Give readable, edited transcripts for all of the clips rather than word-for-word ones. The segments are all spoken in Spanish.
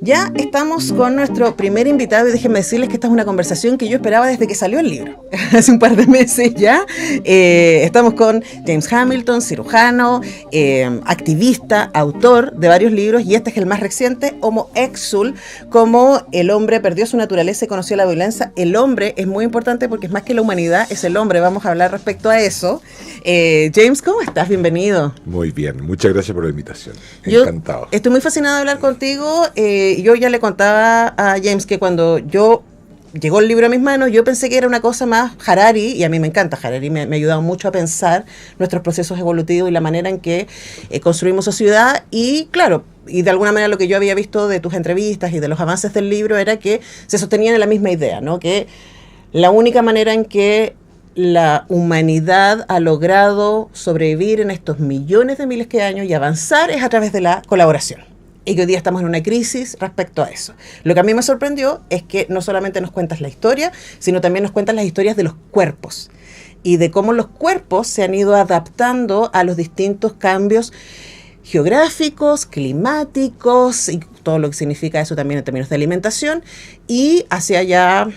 Ya estamos con nuestro primer invitado y déjenme decirles que esta es una conversación que yo esperaba desde que salió el libro, hace un par de meses ya. Estamos con James Hamilton, cirujano, activista, autor de varios libros, y este es el más reciente, Homo Exul, cómo el hombre perdió su naturaleza y conoció la violencia. El hombre es muy importante porque es más que la humanidad, es el hombre. Vamos a hablar respecto a eso. James, ¿cómo estás? Bienvenido. Muy bien, muchas gracias por la invitación. Encantado. Estoy muy fascinada de hablar contigo. Yo ya le contaba a James que cuando llegó el libro a mis manos, yo pensé que era una cosa más Harari, y a mí me encanta Harari, me ha ayudado mucho a pensar nuestros procesos evolutivos y la manera en que construimos sociedad. Y claro, y de alguna manera lo que yo había visto de tus entrevistas y de los avances del libro era que se sostenían en la misma idea, ¿no? Que la única manera en que la humanidad ha logrado sobrevivir en estos millones de miles de años y avanzar es a través de la colaboración. Y que hoy día estamos en una crisis respecto a eso. Lo que a mí me sorprendió es que no solamente nos cuentas la historia, sino también nos cuentas las historias de los cuerpos y de cómo los cuerpos se han ido adaptando a los distintos cambios geográficos, climáticos y todo lo que significa eso también en términos de alimentación, y hacia ya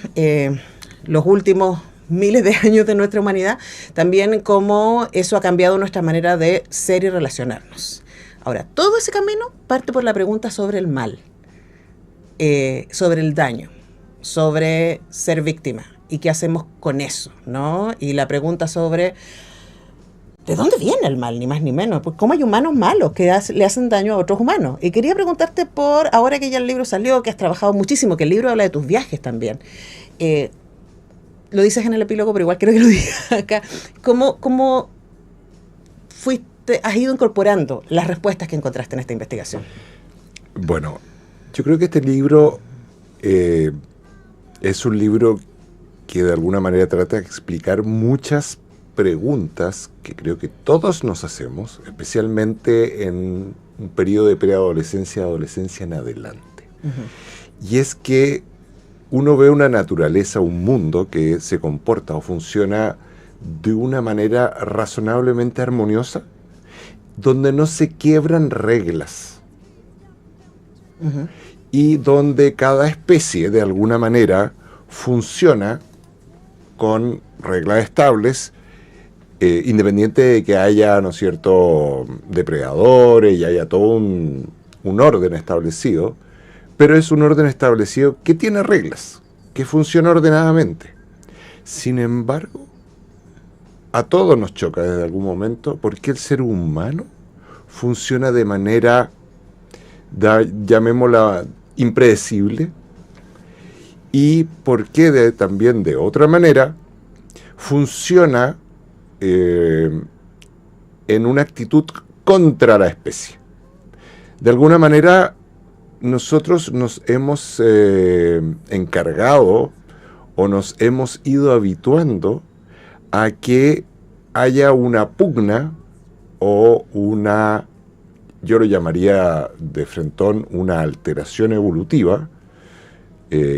los últimos miles de años de nuestra humanidad, también cómo eso ha cambiado nuestra manera de ser y relacionarnos. Ahora, todo ese camino parte por la pregunta sobre el mal, sobre el daño, sobre ser víctima y qué hacemos con eso, ¿no? Y la pregunta sobre ¿de dónde viene el mal? Ni más ni menos. Pues ¿cómo hay humanos malos que le hacen daño a otros humanos? Y quería preguntarte ahora que ya el libro salió, que has trabajado muchísimo, que el libro habla de tus viajes también. Lo dices en el epílogo, pero igual quiero que lo digas acá. ¿Cómo has ido incorporando las respuestas que encontraste en esta investigación? Bueno, yo creo que este libro es un libro que de alguna manera trata de explicar muchas preguntas que creo que todos nos hacemos, especialmente en un periodo de preadolescencia, adolescencia en adelante. Uh-huh. Y es que uno ve una naturaleza, un mundo que se comporta o funciona de una manera razonablemente armoniosa, donde no se quiebran reglas. Uh-huh. Y donde cada especie, de alguna manera, funciona con reglas estables, independiente de que haya, ¿no es cierto?, depredadores y haya todo un orden establecido, pero es un orden establecido que tiene reglas, que funciona ordenadamente. Sin embargo, a todos nos choca desde algún momento porque el ser humano funciona de manera, llamémosla, impredecible, y porque también de otra manera funciona en una actitud contra la especie. De alguna manera, nosotros nos hemos encargado o nos hemos ido habituando a que haya una pugna o una, yo lo llamaría de frentón, una alteración evolutiva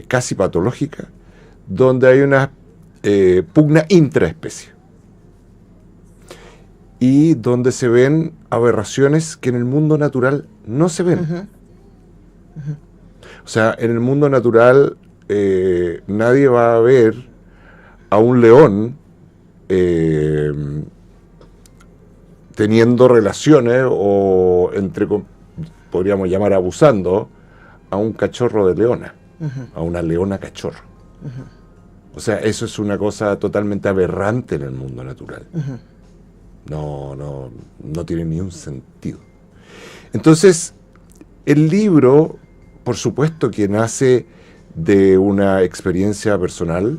casi patológica, donde hay una pugna intraespecie y donde se ven aberraciones que en el mundo natural no se ven. Uh-huh. Uh-huh. O sea, en el mundo natural nadie va a ver a un león teniendo relaciones o podríamos llamar abusando a un cachorro de leona, uh-huh, a una leona cachorro. Uh-huh. O sea, eso es una cosa totalmente aberrante en el mundo natural. Uh-huh. No tiene ni un sentido. Entonces, el libro, por supuesto que nace de una experiencia personal,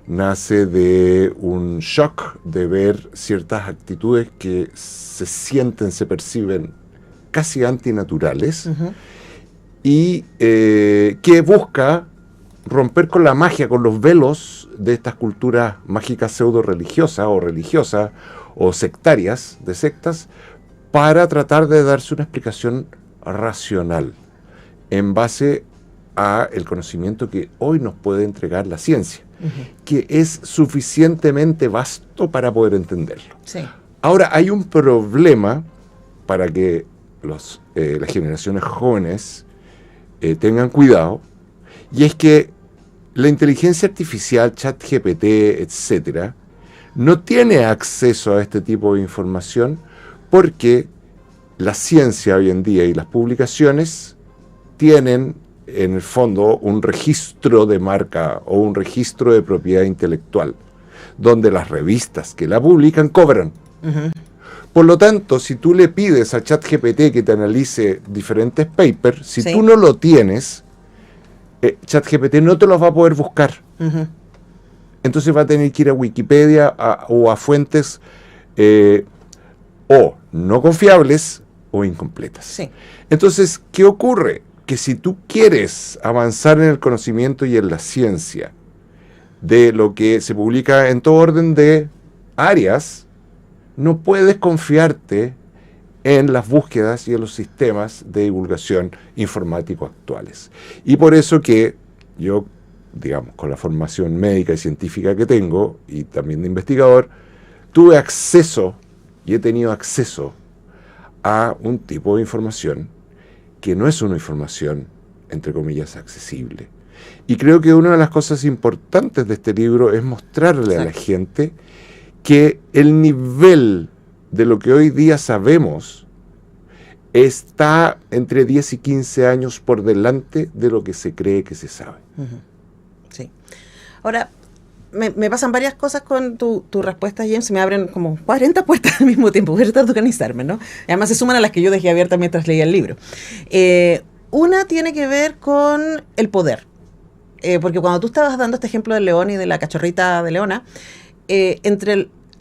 nace de un shock de ver ciertas actitudes que se sienten, se perciben casi antinaturales, uh-huh, y que busca romper con la magia, con los velos de estas culturas mágicas pseudo-religiosas o religiosas o sectarias, de sectas, para tratar de darse una explicación racional en base a el conocimiento que hoy nos puede entregar la ciencia, uh-huh, que es suficientemente vasto para poder entenderlo. Sí. Ahora, hay un problema para que las generaciones jóvenes tengan cuidado, y es que la inteligencia artificial, ChatGPT, etcétera, no tiene acceso a este tipo de información porque la ciencia hoy en día y las publicaciones tienen en el fondo un registro de marca o un registro de propiedad intelectual, donde las revistas que la publican cobran. Ujú. Por lo tanto, si tú le pides a ChatGPT que te analice diferentes papers, si Sí. tú no lo tienes, ChatGPT no te los va a poder buscar. Ujú. Entonces va a tener que ir a Wikipedia o a fuentes o no confiables o incompletas. Sí. Entonces, ¿qué ocurre? Que si tú quieres avanzar en el conocimiento y en la ciencia de lo que se publica en todo orden de áreas, no puedes confiarte en las búsquedas y en los sistemas de divulgación informático actuales. Y por eso que yo, digamos, con la formación médica y científica que tengo, y también de investigador, tuve acceso y he tenido acceso a un tipo de información que no es una información, entre comillas, accesible. Y creo que una de las cosas importantes de este libro es mostrarle a la gente que el nivel de lo que hoy día sabemos está entre 10 y 15 años por delante de lo que se cree que se sabe. Ujú. Sí. Ahora, me pasan varias cosas con tu respuesta, James. Se me abren como 40 puertas al mismo tiempo. Voy a tratar de organizarme, ¿no? Y además se suman a las que yo dejé abiertas mientras leía el libro. Una tiene que ver con el poder. Porque cuando tú estabas dando este ejemplo del león y de la cachorrita de leona,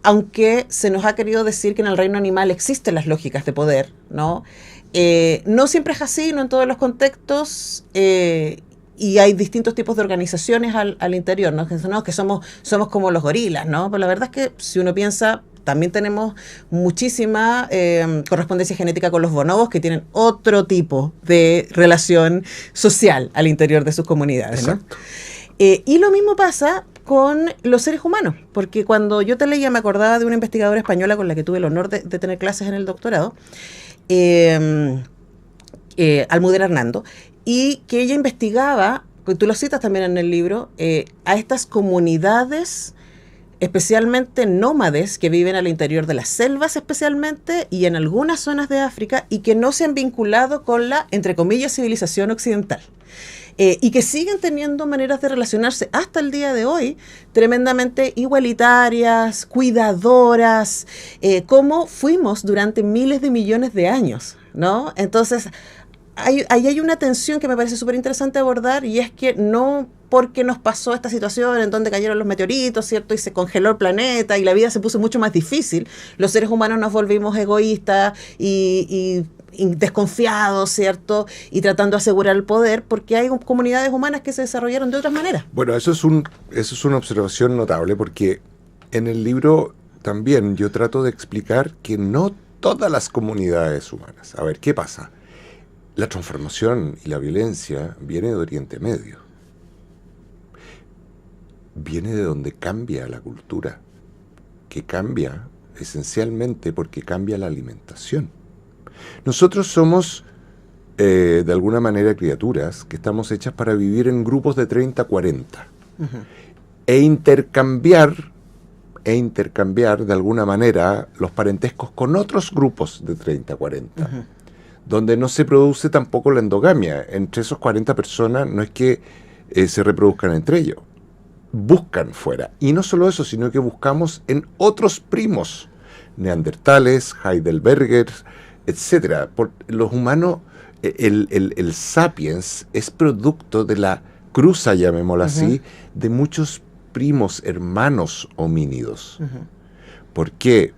aunque se nos ha querido decir que en el reino animal existen las lógicas de poder, ¿no? No siempre es así, no en todos los contextos, y hay distintos tipos de organizaciones al interior, ¿no? Que somos como los gorilas, ¿no? Pero la verdad es que si uno piensa, también tenemos muchísima correspondencia genética con los bonobos, que tienen otro tipo de relación social al interior de sus comunidades, ¿no? Exacto. Y lo mismo pasa con los seres humanos, porque cuando yo te leía me acordaba de una investigadora española con la que tuve el honor de tener clases en el doctorado, Almudena Hernando, y que ella investigaba, tú lo citas también en el libro, a estas comunidades especialmente nómades que viven al interior de las selvas especialmente y en algunas zonas de África y que no se han vinculado con la, entre comillas, civilización occidental. Y que siguen teniendo maneras de relacionarse hasta el día de hoy tremendamente igualitarias, cuidadoras, como fuimos durante miles de millones de años, ¿no? Entonces, ahí hay una tensión que me parece súper interesante abordar, y es que no porque nos pasó esta situación en donde cayeron los meteoritos, ¿cierto? Y se congeló el planeta y la vida se puso mucho más difícil, los seres humanos nos volvimos egoístas y desconfiados, ¿cierto? Y tratando de asegurar el poder, porque hay comunidades humanas que se desarrollaron de otras maneras. Bueno, eso es una observación notable, porque en el libro también yo trato de explicar que no todas las comunidades humanas. A ver, ¿qué pasa? La transformación y la violencia viene de Oriente Medio. Viene de donde cambia la cultura, que cambia esencialmente porque cambia la alimentación. Nosotros somos, de alguna manera, criaturas que estamos hechas para vivir en grupos de 30, 40. Uh-huh. E intercambiar de alguna manera los parentescos con otros grupos de 30, 40. Uh-huh. Donde no se produce tampoco la endogamia. Entre esos 40 personas no es que se reproduzcan entre ellos. Buscan fuera. Y no solo eso, sino que buscamos en otros primos. Neandertales, Heidelbergers, etcétera. Los humanos, el sapiens es producto de la cruza, llamémosla así, de muchos primos, hermanos homínidos. ¿Por qué?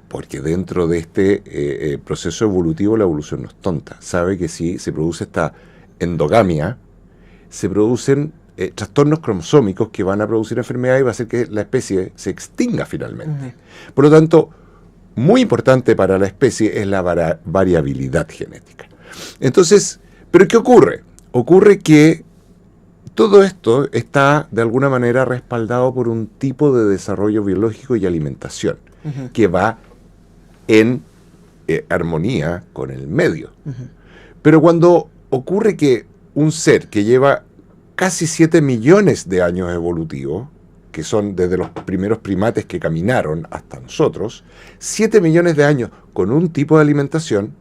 Porque dentro de este proceso evolutivo la evolución no es tonta. Sabe que si se produce esta endogamia, se producen trastornos cromosómicos que van a producir enfermedad y va a hacer que la especie se extinga finalmente. Por lo tanto, muy importante para la especie es la variabilidad genética. Entonces, ¿pero qué ocurre? Ocurre que todo esto está de alguna manera respaldado por un tipo de desarrollo biológico y alimentación que va en armonía con el medio. Pero cuando ocurre que un ser que lleva casi 7 millones de años evolutivos, que son desde los primeros primates que caminaron hasta nosotros, 7 millones de años con un tipo de alimentación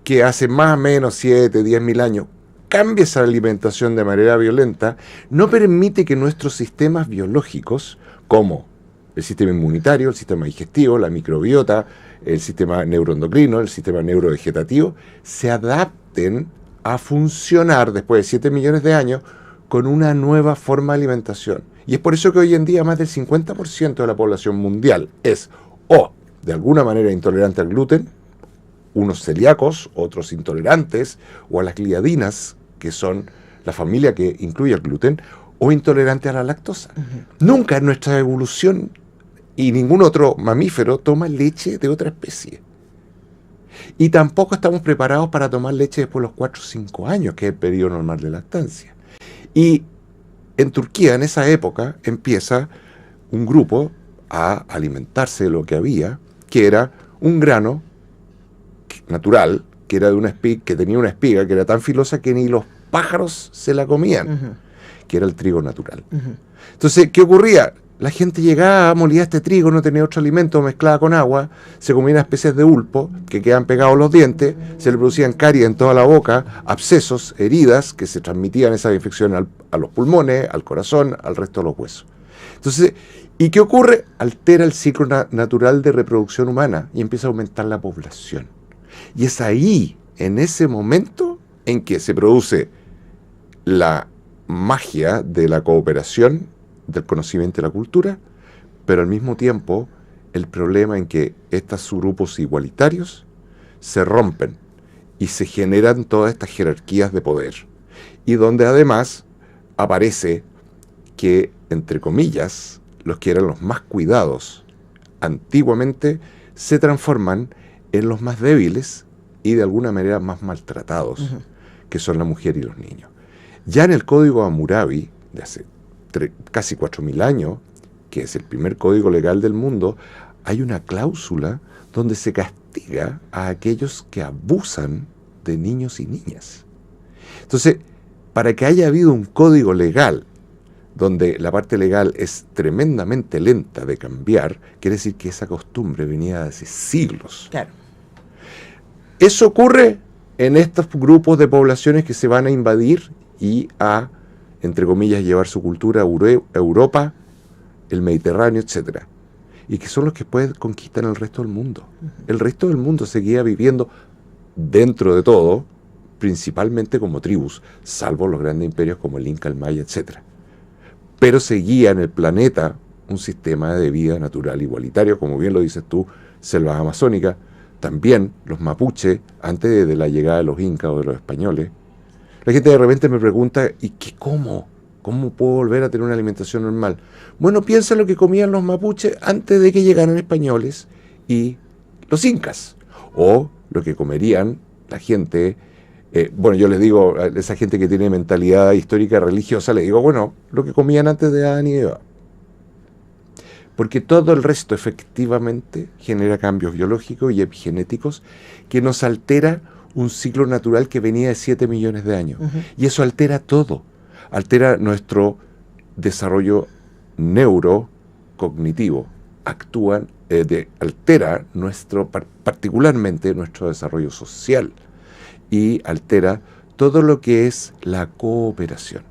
que hace más o menos 7, 10 mil años cambia esa alimentación de manera violenta, no permite que nuestros sistemas biológicos, como el sistema inmunitario, el sistema digestivo, la microbiota, el sistema neuroendocrino, el sistema neurovegetativo, se adapten a funcionar después de 7 millones de años con una nueva forma de alimentación. Y es por eso que hoy en día más del 50% de la población mundial es o de alguna manera intolerante al gluten, unos celíacos, otros intolerantes, o a las gliadinas, que son la familia que incluye el gluten, o intolerante a la lactosa. Nunca en nuestra evolución, y ningún otro mamífero toma leche de otra especie. Y tampoco estamos preparados para tomar leche después de los 4 o 5 años, que es el periodo normal de lactancia. Y en Turquía, en esa época, empieza un grupo a alimentarse de lo que había, que era un grano natural, que era de una espiga, que tenía una espiga que era tan filosa que ni los pájaros se la comían, que era el trigo natural. Entonces, ¿qué ocurría? La gente llegaba, molía este trigo, no tenía otro alimento, mezclaba con agua, se comían especies de ulpo que quedaban pegados a los dientes, se le producían caries en toda la boca, abscesos, heridas, que se transmitían esa infección a los pulmones, al corazón, al resto de los huesos. Entonces, ¿y qué ocurre? Altera el ciclo natural de reproducción humana y empieza a aumentar la población. Y es ahí, en ese momento, en que se produce la magia de la cooperación, del conocimiento y la cultura, pero al mismo tiempo el problema en que estos subgrupos igualitarios se rompen y se generan todas estas jerarquías de poder. Y donde además aparece que, entre comillas, los que eran los más cuidados antiguamente se transforman en los más débiles y de alguna manera más maltratados, que son la mujer y los niños. Ya en el Código Hammurabi, de hace casi 4.000 años, que es el primer código legal del mundo, hay una cláusula donde se castiga a aquellos que abusan de niños y niñas. Entonces, para que haya habido un código legal donde la parte legal es tremendamente lenta de cambiar, quiere decir que esa costumbre venía de hace siglos. Claro. Eso ocurre en estos grupos de poblaciones que se van a invadir y a, entre comillas, llevar su cultura a Europa, el Mediterráneo, etc. Y que son los que después conquistan el resto del mundo. El resto del mundo seguía viviendo dentro de todo, principalmente como tribus, salvo los grandes imperios como el Inca, el Maya, etc. Pero seguía en el planeta un sistema de vida natural igualitario, como bien lo dices tú, selvas amazónicas, también los mapuches, antes de la llegada de los incas o de los españoles. La gente de repente me pregunta, ¿y qué cómo? ¿Cómo puedo volver a tener una alimentación normal? Bueno, piensa en lo que comían los mapuches antes de que llegaran españoles y los incas, o lo que comerían la gente. Bueno, yo les digo a esa gente que tiene mentalidad histórica religiosa, les digo, bueno, lo que comían antes de Adán y Eva. Porque todo el resto efectivamente genera cambios biológicos y epigenéticos que nos altera un ciclo natural que venía de 7 millones de años. Y eso altera todo. Altera nuestro desarrollo neurocognitivo. Altera particularmente nuestro desarrollo social. Y altera todo lo que es la cooperación.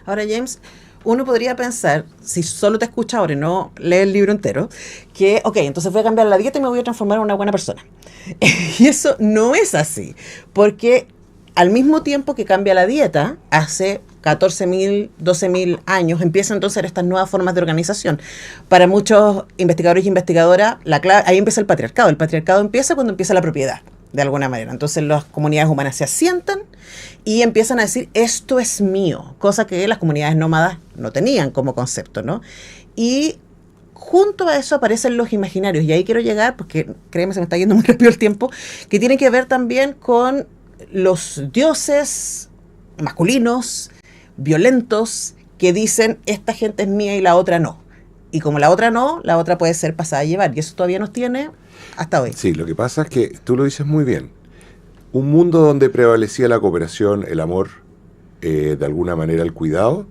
Ahora, James, uno podría pensar, si solo te escucha ahora y no lee el libro entero, que, ok, entonces voy a cambiar la dieta y me voy a transformar en una buena persona. Y eso no es así, porque al mismo tiempo que cambia la dieta, hace 14.000, 12.000 años, empiezan entonces estas nuevas formas de organización. Para muchos investigadores y investigadoras, ahí empieza el patriarcado. El patriarcado empieza cuando empieza la propiedad, de alguna manera. Entonces las comunidades humanas se asientan y empiezan a decir, esto es mío, cosa que las comunidades nómadas no tenían como concepto, ¿no? Y junto a eso aparecen los imaginarios, y ahí quiero llegar, porque créeme, se me está yendo muy rápido el tiempo, que tienen que ver también con los dioses masculinos, violentos, que dicen, esta gente es mía y la otra no. Y como la otra no, la otra puede ser pasada a llevar, y eso todavía nos tiene hasta hoy. Sí, lo que pasa es que tú lo dices muy bien. Un mundo donde prevalecía la cooperación, el amor, de alguna manera el cuidado,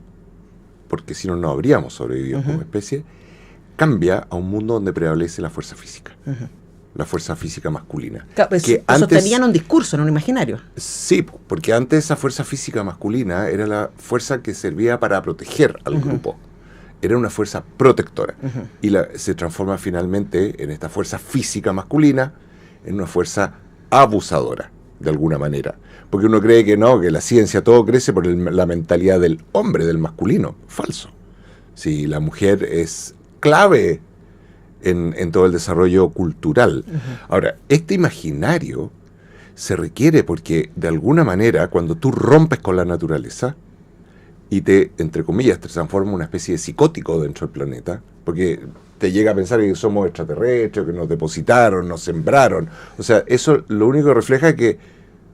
porque si no, no habríamos sobrevivido como especie, cambia a un mundo donde prevalece la fuerza física. La fuerza física masculina. Claro, pues, que antes sostenían un discurso, en un imaginario. Sí, porque antes esa fuerza física masculina era la fuerza que servía para proteger al grupo. Era una fuerza protectora. Y se transforma finalmente en esta fuerza física masculina en una fuerza abusadora, de alguna manera. Porque uno cree que no, que la ciencia todo crece por la mentalidad del hombre, del masculino. Falso. Sí, la mujer es clave en todo el desarrollo cultural. Ahora, este imaginario se requiere porque, de alguna manera, cuando tú rompes con la naturaleza y te, entre comillas, te transforma en una especie de psicótico dentro del planeta, porque te llega a pensar que somos extraterrestres, que nos depositaron, nos sembraron. O sea, eso lo único que refleja es que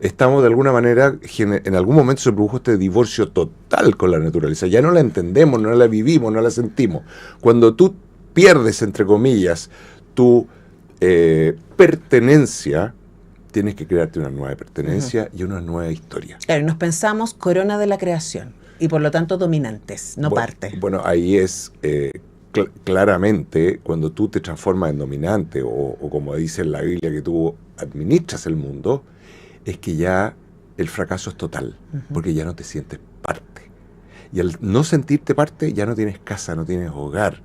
estamos, de alguna manera, en algún momento se produjo este divorcio total con la naturaleza. Ya no la entendemos, no la vivimos, no la sentimos. Cuando tú pierdes, entre comillas, tu pertenencia, tienes que crearte una nueva pertenencia y una nueva historia. Claro, nos pensamos corona de la creación y por lo tanto dominantes, no parte. Bueno, ahí es claramente cuando tú te transformas en dominante o como dice en la Biblia que tú administras el mundo, es que ya el fracaso es total, porque ya no te sientes parte. Y al no sentirte parte ya no tienes casa, no tienes hogar.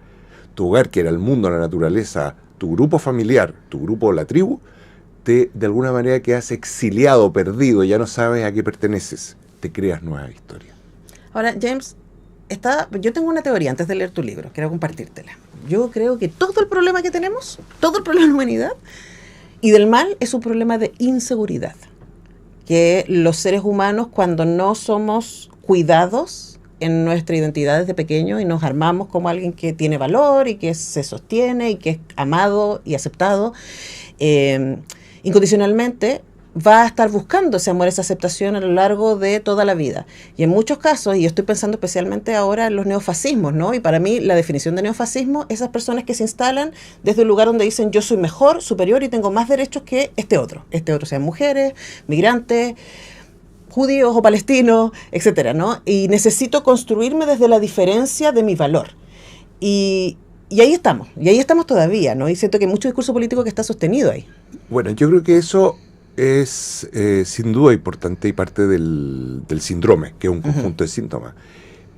Tu hogar, que era el mundo, la naturaleza, tu grupo familiar, tu grupo, la tribu, de alguna manera quedas exiliado, perdido, ya no sabes a qué perteneces, te creas nueva historia. Ahora, James, yo tengo una teoría antes de leer tu libro, quiero compartírtela. Yo creo que todo el problema que tenemos, todo el problema de la humanidad y del mal es un problema de inseguridad. Que los seres humanos, cuando no somos cuidados en nuestra identidad desde pequeño y nos armamos como alguien que tiene valor y que se sostiene y que es amado y aceptado, incondicionalmente va a estar buscando ese amor, esa aceptación a lo largo de toda la vida. Y en muchos casos, y yo estoy pensando especialmente ahora en los neofascismos, ¿no? Y para mí la definición de neofascismo, esas personas que se instalan desde un lugar donde dicen yo soy mejor, superior y tengo más derechos que este otro. Este otro sean mujeres, migrantes, judíos o palestinos, etcétera, ¿no? Y necesito construirme desde la diferencia de mi valor. Y ahí estamos todavía, ¿no? Y siento que hay mucho discurso político que está sostenido ahí. Bueno, yo creo que eso es sin duda importante y parte del síndrome, que es un conjunto de síntomas.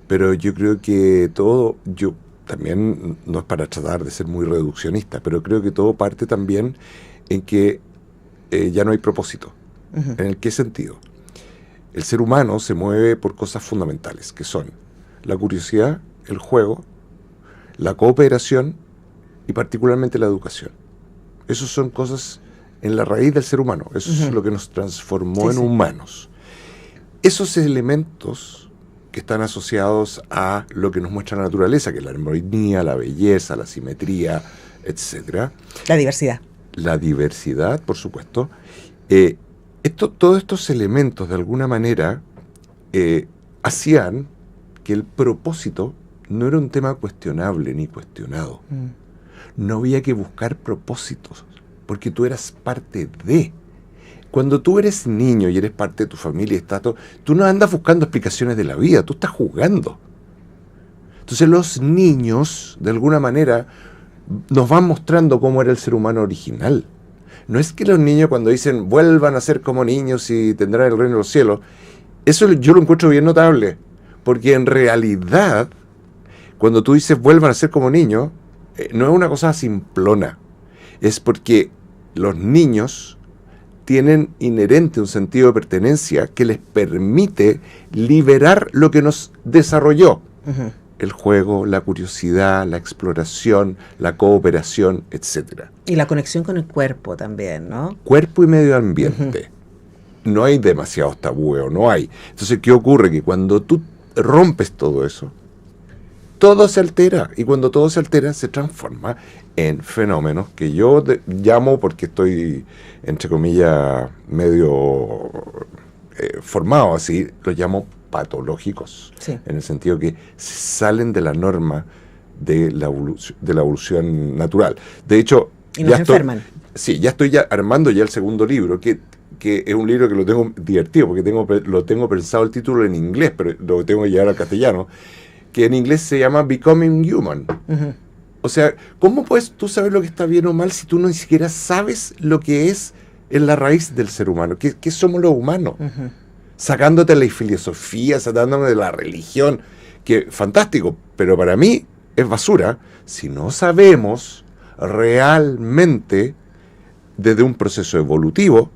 Pero yo creo que yo también, no es para tratar de ser muy reduccionista, pero creo que todo parte también en que ya no hay propósito. ¿En qué sentido? El ser humano se mueve por cosas fundamentales, que son la curiosidad, el juego, la cooperación y particularmente la educación. Esas son cosas en la raíz del ser humano. Eso es lo que nos transformó en humanos. Esos elementos que están asociados a lo que nos muestra la naturaleza, que es la armonía, la belleza, la simetría, etc. La diversidad. La diversidad, por supuesto. Todos estos elementos, de alguna manera, hacían que el propósito no era un tema cuestionable ni cuestionado. No había que buscar propósitos, porque tú eras parte de. Cuando tú eres niño y eres parte de tu familia, tú no andas buscando explicaciones de la vida, tú estás jugando. Entonces los niños, de alguna manera, nos van mostrando cómo era el ser humano original. No es que los niños cuando dicen vuelvan a ser como niños y tendrán el reino de los cielos, eso yo lo encuentro bien notable, porque en realidad, cuando tú dices vuelvan a ser como niños, no es una cosa simplona, es porque los niños tienen inherente un sentido de pertenencia que les permite liberar lo que nos desarrolló. El juego, la curiosidad, la exploración, la cooperación, etc. Y la conexión con el cuerpo también, ¿no? Cuerpo y medio ambiente. No hay demasiados tabúes, no hay. Entonces, ¿qué ocurre? Que cuando tú rompes todo eso, todo se altera. Y cuando todo se altera, se transforma en fenómenos que yo llamo, porque estoy, entre comillas, medio formado así, los llamo patológicos, en el sentido que salen de la norma de la evolución natural. De hecho, y nos enferman. Sí, ya estoy armando el segundo libro, que que es un libro que lo tengo divertido, porque lo tengo pensado el título en inglés, pero lo tengo que llevar al castellano, que en inglés se llama Becoming Human. Ujú. O sea, ¿cómo puedes tú saber lo que está bien o mal si tú no ni siquiera sabes lo que es en la raíz del ser humano? ¿Qué somos los humanos? Ujú. Sacándote la filosofía, sacándome de la religión, que fantástico, pero para mí es basura si no sabemos realmente desde un proceso evolutivo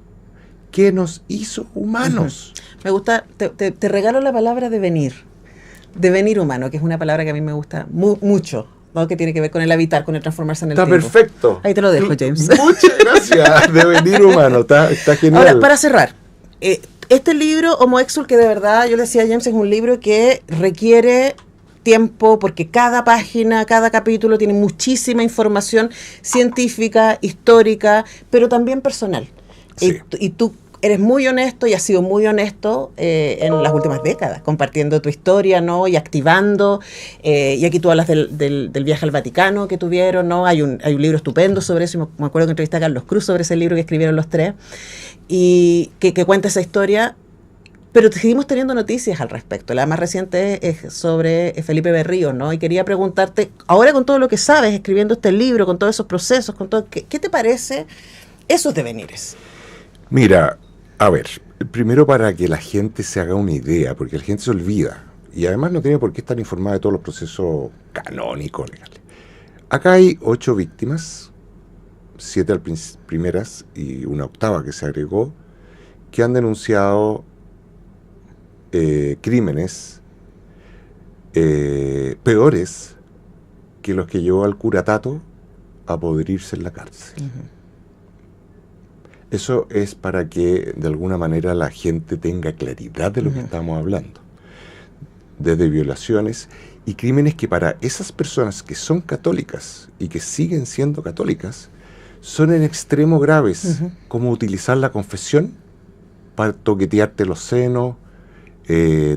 qué nos hizo humanos. Me gusta, te regalo la palabra devenir humano, que es una palabra que a mí me gusta mucho, ¿no? Que tiene que ver con el habitar, con el transformarse en el Está tiempo. perfecto. Ahí te lo dejo, James. Muchas gracias. Devenir humano, está genial. Ahora, para cerrar, este libro, Homo Exul, que de verdad, yo le decía a James, es un libro que requiere tiempo, porque cada página, cada capítulo tiene muchísima información científica, histórica, pero también personal. Sí. Y tú eres muy honesto y has sido muy honesto en las últimas décadas, compartiendo tu historia, ¿no? Y activando. Y aquí tú hablas del viaje al Vaticano que tuvieron, ¿no? Hay un libro estupendo sobre eso. Y me acuerdo que entrevisté a Carlos Cruz sobre ese libro que escribieron los tres. Y que cuenta esa historia. Pero seguimos teniendo noticias al respecto. La más reciente es sobre Felipe Berríos, ¿no? Y quería preguntarte, ahora con todo lo que sabes, escribiendo este libro, con todos esos procesos, con todo, ¿qué te parece esos devenires? Mira, a ver, primero para que la gente se haga una idea, porque la gente se olvida, y además no tiene por qué estar informada de todos los procesos canónicos, legales. Acá hay 8 víctimas, 7 primeras y una octava que se agregó, que han denunciado crímenes peores que los que llevó al cura Tato a podrirse en la cárcel. Uh-huh. Eso es para que de alguna manera la gente tenga claridad de lo que estamos hablando. Desde violaciones y crímenes que para esas personas que son católicas y que siguen siendo católicas son en extremo graves, como utilizar la confesión para toquetearte los senos,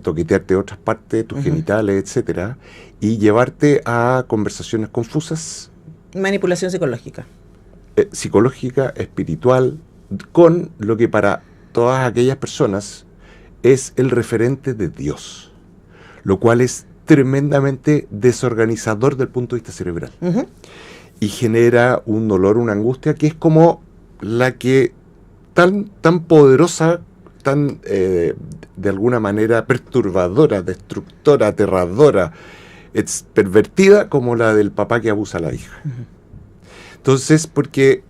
toquetearte otras partes, tus genitales, etcétera, y llevarte a conversaciones confusas. Manipulación psicológica. Psicológica, espiritual, con lo que para todas aquellas personas es el referente de Dios, lo cual es tremendamente desorganizador del punto de vista cerebral. Y genera un dolor, una angustia que es como la que tan poderosa, tan de alguna manera perturbadora, destructora, aterradora, pervertida como la del papá que abusa a la hija. Entonces, porque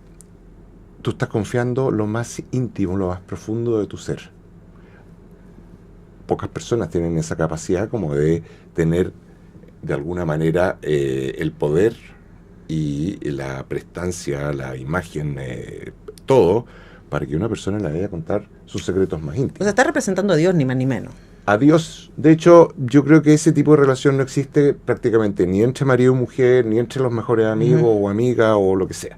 tú estás confiando lo más íntimo, lo más profundo de tu ser. Pocas personas tienen esa capacidad como de tener de alguna manera el poder y la prestancia, la imagen, todo, para que una persona le vaya a contar sus secretos más íntimos. O sea, está representando a Dios, ni más ni menos. A Dios. De hecho, yo creo que ese tipo de relación no existe prácticamente ni entre marido y mujer, ni entre los mejores amigos o amigas o lo que sea.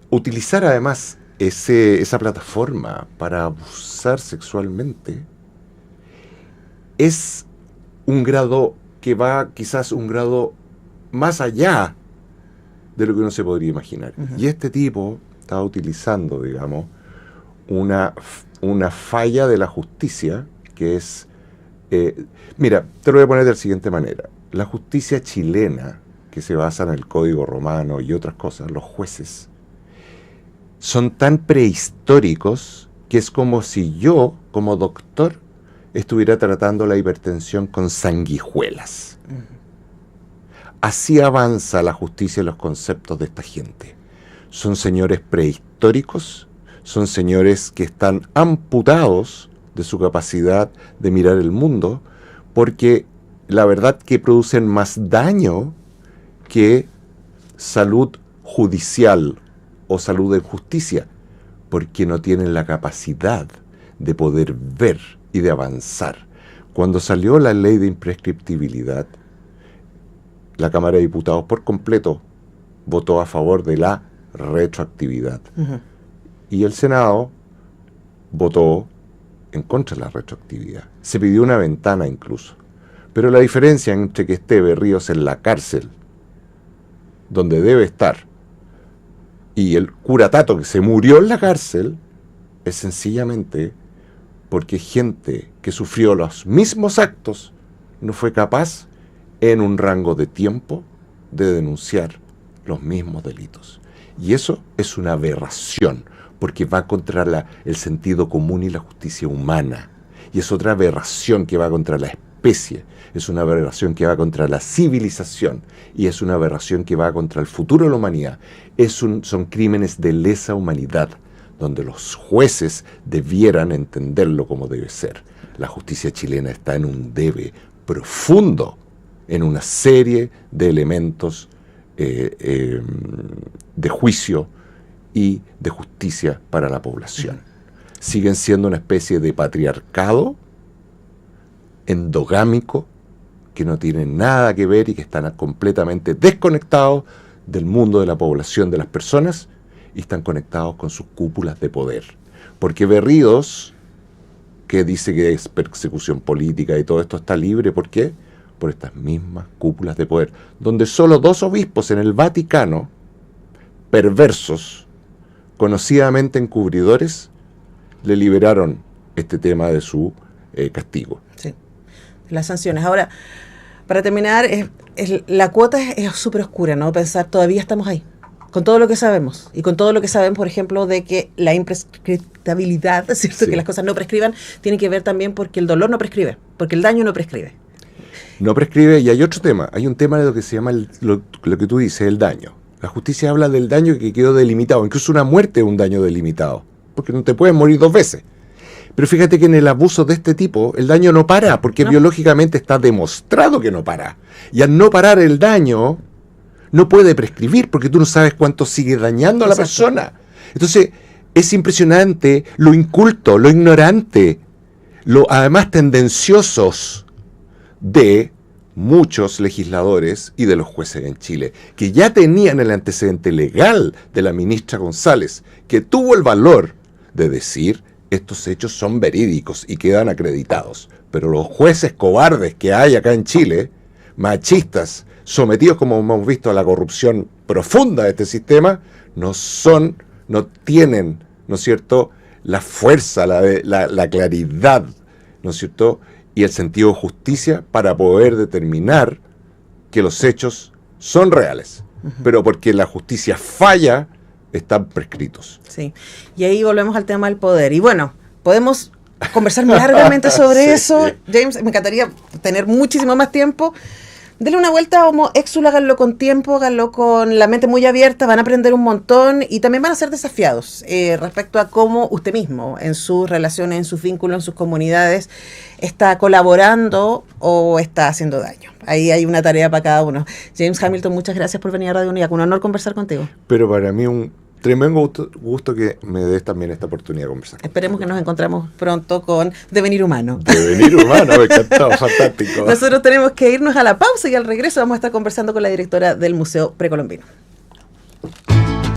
Utilizar además esa plataforma para abusar sexualmente es un grado que va quizás un grado más allá de lo que uno se podría imaginar. Y este tipo estaba utilizando, digamos, una falla de la justicia que es... mira, te lo voy a poner de la siguiente manera. La justicia chilena, que se basa en el Código Romano y otras cosas, los jueces, son tan prehistóricos que es como si yo, como doctor, estuviera tratando la hipertensión con sanguijuelas. Así avanza la justicia y los conceptos de esta gente. Son señores prehistóricos, son señores que están amputados de su capacidad de mirar el mundo, porque la verdad que producen más daño que salud judicial o salud en justicia, porque no tienen la capacidad de poder ver y de avanzar. Cuando salió la ley de imprescriptibilidad, la Cámara de Diputados por completo votó a favor de la retroactividad. Y el Senado votó en contra de la retroactividad. Se pidió una ventana incluso. Pero la diferencia entre que esté Berríos en la cárcel, donde debe estar, y el cura Tato que se murió en la cárcel, es sencillamente porque gente que sufrió los mismos actos no fue capaz en un rango de tiempo de denunciar los mismos delitos. Y eso es una aberración, porque va contra el sentido común y la justicia humana. Y es otra aberración que va contra la especie, es una aberración que va contra la civilización, y es una aberración que va contra el futuro de la humanidad. Son crímenes de lesa humanidad, donde los jueces debieran entenderlo como debe ser. La justicia chilena está en un debe profundo, en una serie de elementos de juicio y de justicia para la población. Siguen siendo una especie de patriarcado endogámico que no tienen nada que ver y que están completamente desconectados del mundo de la población, de las personas, y están conectados con sus cúpulas de poder. Porque Berríos, que dice que es persecución política y todo esto, está libre, ¿por qué? Por estas mismas cúpulas de poder, donde solo 2 obispos en el Vaticano, perversos, conocidamente encubridores, le liberaron este tema de su castigo. Sí, las sanciones. Ahora, para terminar, la cuota es súper oscura, ¿no? Pensar, todavía estamos ahí, con todo lo que sabemos, y con todo lo que sabemos, por ejemplo, de que la imprescriptibilidad, ¿cierto? Sí. Que las cosas no prescriban, tiene que ver también porque el dolor no prescribe, porque el daño no prescribe. No prescribe, y hay otro tema, hay un tema de lo que se llama, lo que tú dices, el daño. La justicia habla del daño que quedó delimitado, incluso una muerte es un daño delimitado, porque no te puedes morir 2 veces. Pero fíjate que en el abuso de este tipo, el daño no para, porque biológicamente está demostrado que no para. Y al no parar el daño, no puede prescribir, porque tú no sabes cuánto sigue dañando a la persona. Entonces, es impresionante lo inculto, lo ignorante, lo además tendenciosos de muchos legisladores y de los jueces en Chile, que ya tenían el antecedente legal de la ministra González, que tuvo el valor de decir estos hechos son verídicos y quedan acreditados. Pero los jueces cobardes que hay acá en Chile, machistas, sometidos, como hemos visto, a la corrupción profunda de este sistema, no tienen, ¿no es cierto?, la fuerza, la claridad, ¿no es cierto?, y el sentido de justicia para poder determinar que los hechos son reales. Pero porque la justicia falla, están prescritos. Sí, y ahí volvemos al tema del poder. Y bueno, podemos conversar largamente sobre eso. James, me encantaría tener muchísimo más tiempo. Denle una vuelta a Homo Exul, háganlo con tiempo, háganlo con la mente muy abierta, van a aprender un montón y también van a ser desafiados respecto a cómo usted mismo, en sus relaciones, en sus vínculos, en sus comunidades, está colaborando o está haciendo daño. Ahí hay una tarea para cada uno. James Hamilton, muchas gracias por venir a Radio Unidad. Un honor conversar contigo. Pero para mí un tremendo gusto que me des también esta oportunidad de conversar. Esperemos que nos encontramos pronto con Devenir Humano. Devenir Humano, me encantó, fantástico. Nosotros tenemos que irnos a la pausa y al regreso vamos a estar conversando con la directora del Museo Precolombino.